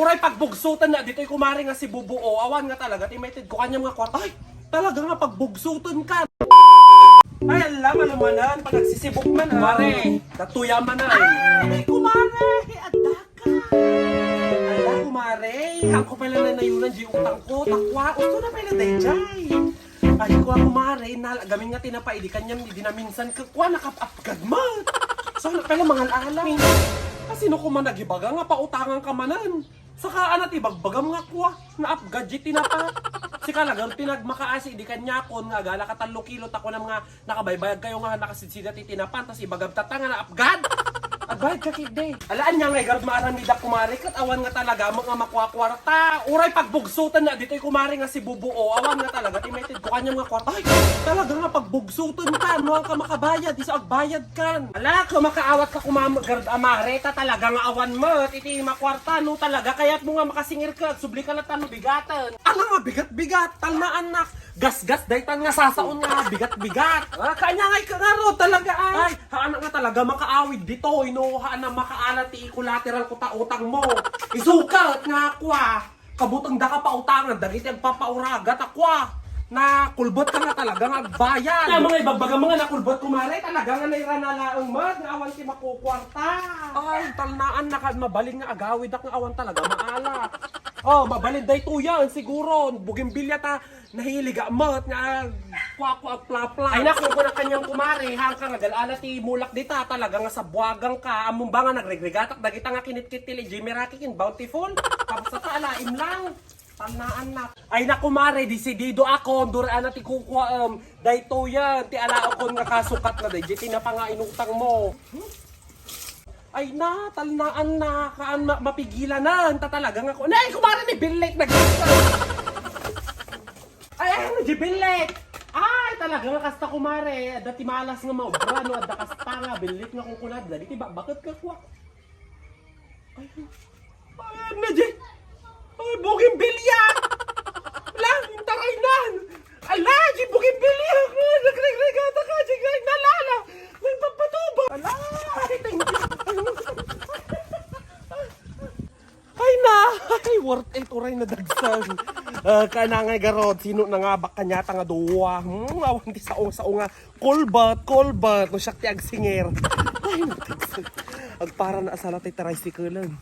uray pagbugsutan na dito'y kumari nga si Bubuo. Awan nga talaga, timated ko kanya mga kwarta. Ay, talaga nga pagbugsutan ka. Ay, alam manan, pag nagsisibok man kumare, tatuya man na. Ay, kumare, ada ka. Ala, kumare, ako pala na nayunan di utang ko, takwa, usto na pala day jay. Ay, ko kumare, gamin nga tinapay, di kanyang di na minsan kakwa, nakapapagad mo. So, pala mga alam. Kasi no man nagibaga nga pautangan ka manan. Saka anat ibagbagam nga kuha na upgadget tinapa. Si kalagang tinagmakaasi di kanya kon nga gala ka 3 kilo tako na mga nakabaybayag kayo nga nakasidsida ti tinapan tas ibagab tatanga na upgad. Agbayad ka kide. Alaan niya nga igard maaran ni dak kumari kat awan nga talaga mga makwa-kwarta. Uray pagbugsutan na dito'y kumari nga si Bubuo. Awan nga talaga timated ko kanya nga kwarta. Ay, talaga nga pagbugsutan ka mo ka makabayad di sa agbayad kan. Ala ka makaawat ka kumagard amare ta talaga nga awan mo iti makwarta no talaga kaya't mo nga makasingir ka subli ka latan bigatan. Ala nga bigat-bigat tal na anak. Gas-gas daytan nga sasaon nga bigat-bigat. Kanya nga ikararo talaga ay. Haan nga talaga makaawid dito no haan na makaalat ti collateral ko ta utang mo. Isukat nga akwa. Kabutang da ka pa utangan dagiti agpapauragat akwa. Na kulbot ka nga talaga nga agbayad. Na mga ibagbaga mga nakulbot kumare talaga nga nairanalaang mad nga awan ti makukwarta. Ay talnaan na ka mabalin nga agawid ak nga awan talaga maala. Oh, mabalin day to yan siguro. Bugimbilya ta nahilig amat nga kwa pla-pla. Ay naku ko na kanyang kumare hang ka nga galala ti mulak dita talaga nga sa buwagang ka among ba nga nagregregatak dagita nga kinitkit ti Jimmy Rocky kin bountiful. Tapos sa alaim lang. Tanaan na. Ay naku mare, disidido ako. Duraan na ti kukuha dayto yan. Ti alao ko nga kasukat na day. Di na pa nga inutang mo. Ay na, talnaan na. Kaan mapigilan na. Ta talaga nga ko. Nay, kumare ni Billet. Ay, ano di Billet? Ay, talaga nga kasta kumare. Dati malas nga maubra. No, adda kasta nga. Billet nga kukunad. Dali, bakit ka kuha? Ay, na di. Ay, bugimbilya! Ala, taray nan! Ala, di bugimbilya! Nagregregata ka, di ka nalala! May papatuba! Ala, thank you! Ay na! Ay, worth it, uray na dagsan! Kanangay garod, sino na nga baka nyata nga duwa? Awan di saong nga, kolbat, no siya ti agsinger! Ay, nagdagsan! Agpara na asala tayo tricycle lang.